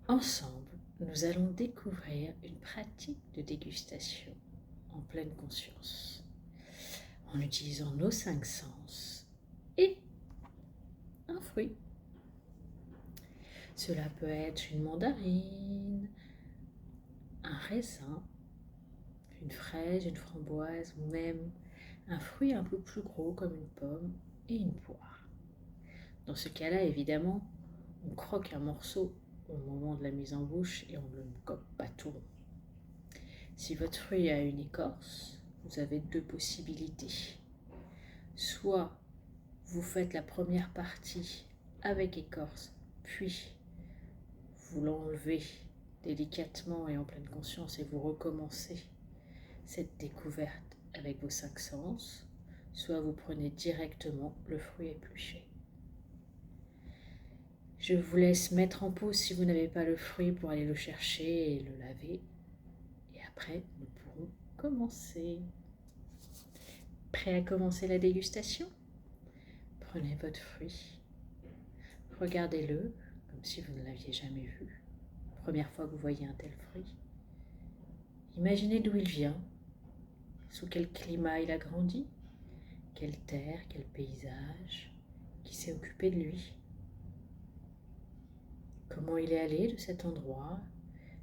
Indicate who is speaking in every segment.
Speaker 1: Ensemble, nous allons découvrir une pratique de dégustation en pleine conscience, en utilisant nos 5 sens et un fruit. Cela peut être une mandarine, un raisin, une fraise, une framboise ou même un fruit un peu plus gros comme une pomme et une poire. Dans ce cas-là, évidemment, on croque un morceau au moment de la mise en bouche et on ne le gobe pas tout rond. Si votre fruit a une écorce, vous avez 2 possibilités. Soit vous faites la première partie avec écorce, puis vous l'enlevez délicatement et en pleine conscience et vous recommencez cette découverte avec vos 5 sens, soit vous prenez directement le fruit épluché. Je vous laisse mettre en pause si vous n'avez pas le fruit pour aller le chercher et le laver. Et après, nous pourrons commencer. Prêt à commencer la dégustation? Prenez votre fruit, regardez-le comme si vous ne l'aviez jamais vu. Première fois que vous voyez un tel fruit. Imaginez d'où il vient, sous quel climat il a grandi, quelle terre, quel paysage, qui s'est occupé de lui. Comment il est allé de cet endroit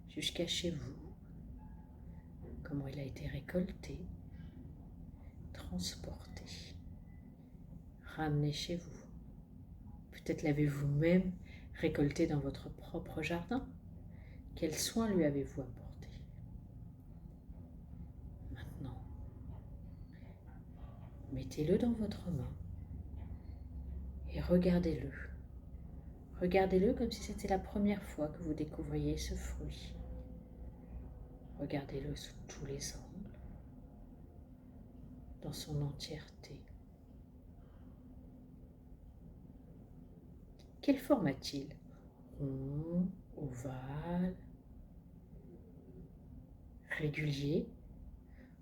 Speaker 1: jusqu'à chez vous, comment il a été récolté, transporté, ramené chez vous. Peut-être l'avez-vous même récolté dans votre propre jardin. Quels soins lui avez-vous apporté? Maintenant, mettez-le dans votre main et regardez-le. Regardez-le comme si c'était la première fois que vous découvriez ce fruit. Regardez-le sous tous les angles, dans son entièreté. Quelle forme a-t-il? Rond, ovale, régulier,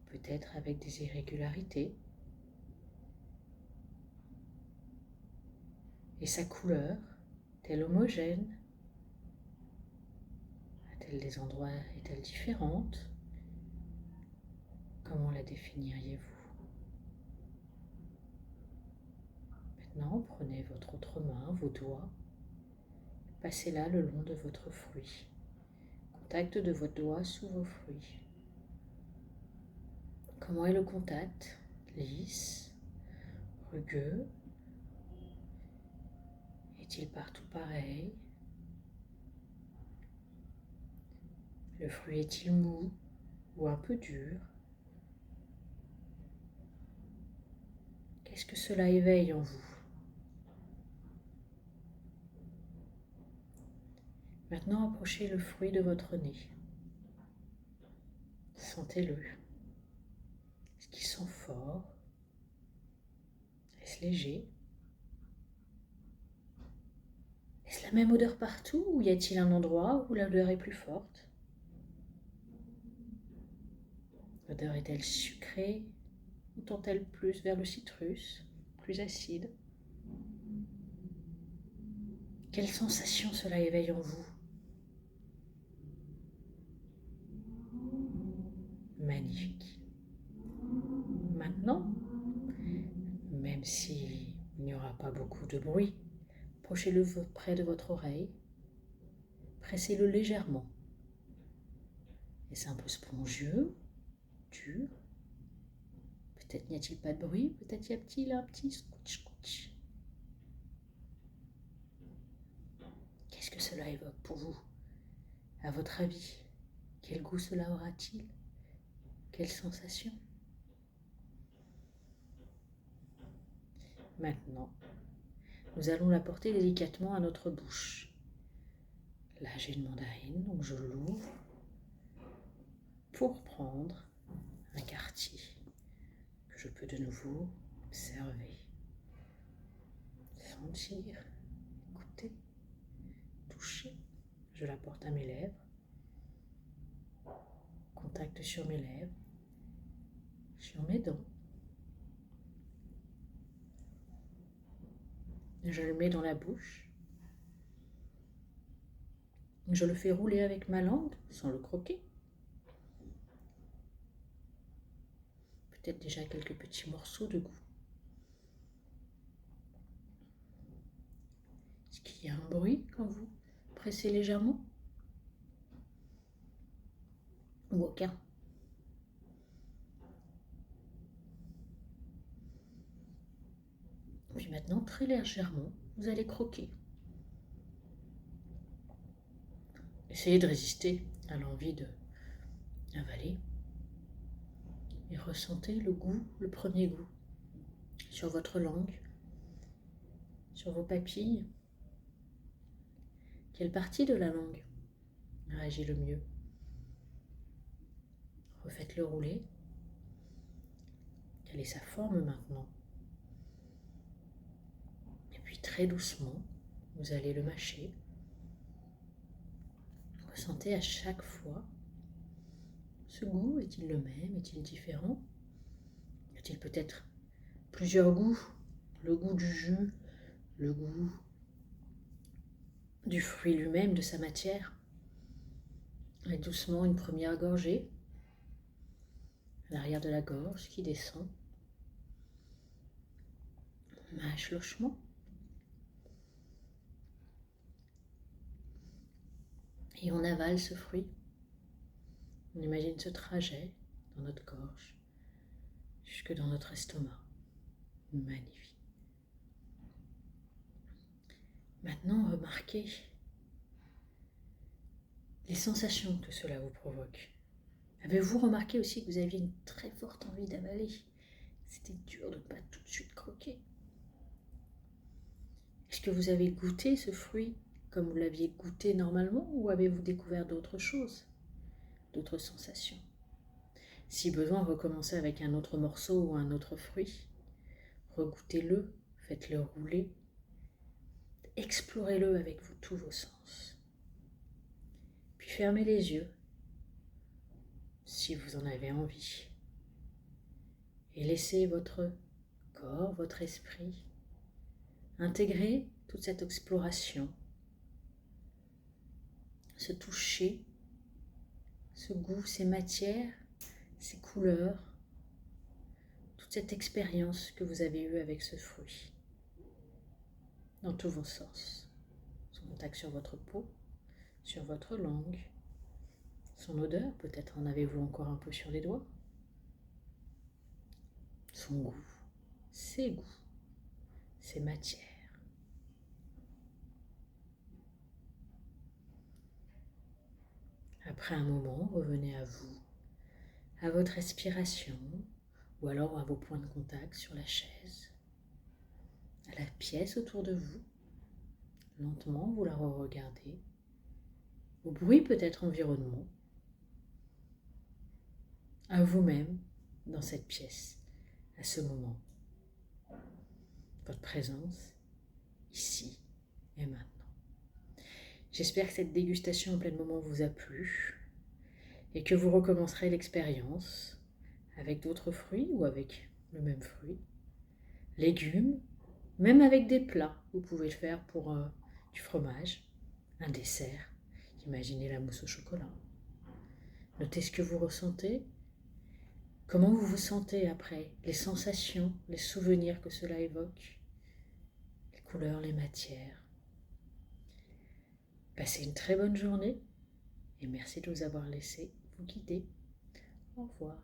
Speaker 1: peut-être avec des irrégularités. Et sa couleur, est-elle homogène? A-t-elle des endroits, est-elle différente? Comment la définiriez-vous? Maintenant, prenez votre autre main, vos doigts, passez-la le long de votre fruit. Contact de vos doigts sous vos fruits. Comment est le contact? Lisse, rugueux? Est-il partout pareil? Le fruit est-il mou ou un peu dur? Qu'est-ce que cela éveille en vous? Maintenant, approchez le fruit de votre nez. Sentez-le. Est-ce qu'il sent fort? Est-ce léger? Est-ce la même odeur partout ou y a-t-il un endroit où l'odeur est plus forte? L'odeur est-elle sucrée ou tend-elle plus vers le citrus, plus acide? Quelle sensation cela éveille en vous? Magnifique. Maintenant, même s'il n'y aura pas beaucoup de bruit, approchez-le près de votre oreille, pressez-le légèrement. Est-ce un peu spongieux, dur? Peut-être n'y a-t-il pas de bruit, peut-être y a-t-il un petit scotch. Qu'est-ce que cela évoque pour vous? À votre avis, quel goût cela aura-t-il? Quelle sensation? Maintenant, nous allons la porter délicatement à notre bouche. Là, j'ai une mandarine, donc je l'ouvre pour prendre un quartier que je peux de nouveau observer, sentir, écouter, toucher. Je la porte à mes lèvres, contact sur mes lèvres, sur mes dents. Je le mets dans la bouche. Je le fais rouler avec ma langue sans le croquer. Peut-être déjà quelques petits morceaux de goût. Est-ce qu'il y a un bruit quand vous pressez légèrement? Ou aucun? Puis maintenant, très légèrement, vous allez croquer. Essayez de résister à l'envie de avaler et ressentez le goût, le premier goût, sur votre langue, sur vos papilles. Quelle partie de la langue réagit le mieux? Refaites-le rouler. Quelle est sa forme maintenant? Et puis très doucement, vous allez le mâcher. Ressentez à chaque fois, ce goût, est-il le même? Est-il différent? Y a-t-il peut-être plusieurs goûts? Le goût du jus, le goût du fruit lui-même, de sa matière. Et doucement, une première gorgée à l'arrière de la gorge qui descend. Mâche lochement. Et on avale ce fruit. On imagine ce trajet dans notre gorge jusque dans notre estomac. Magnifique. Maintenant, remarquez les sensations que cela vous provoque. Avez-vous remarqué aussi que vous aviez une très forte envie d'avaler? C'était dur de ne pas tout de suite croquer. Est-ce que vous avez goûté ce fruit comme vous l'aviez goûté normalement ou avez-vous découvert d'autres choses, d'autres sensations? Si besoin, recommencez avec un autre morceau ou un autre fruit. Regoûtez-le, faites-le rouler. Explorez-le avec tous vos sens. Puis fermez les yeux si vous en avez envie. Et laissez votre corps, votre esprit intégrer toute cette exploration, ce toucher, ce goût, ces matières, ces couleurs, toute cette expérience que vous avez eue avec ce fruit, dans tous vos sens. Son contact sur votre peau, sur votre langue, son odeur, peut-être en avez-vous encore un peu sur les doigts, son goût, ses goûts, ses matières. Après un moment, revenez à vous, à votre respiration, ou alors à vos points de contact sur la chaise, à la pièce autour de vous. Lentement, vous la re-regardez, au bruit peut-être environnement, à vous-même dans cette pièce, à ce moment. Votre présence, ici et maintenant. J'espère que cette dégustation en plein moment vous a plu et que vous recommencerez l'expérience avec d'autres fruits ou avec le même fruit, légumes, même avec des plats. Vous pouvez le faire pour du fromage, un dessert. Imaginez la mousse au chocolat. Notez ce que vous ressentez, comment vous vous sentez après, les sensations, les souvenirs que cela évoque, les couleurs, les matières. Passez une très bonne journée et merci de vous avoir laissé vous guider. Au revoir.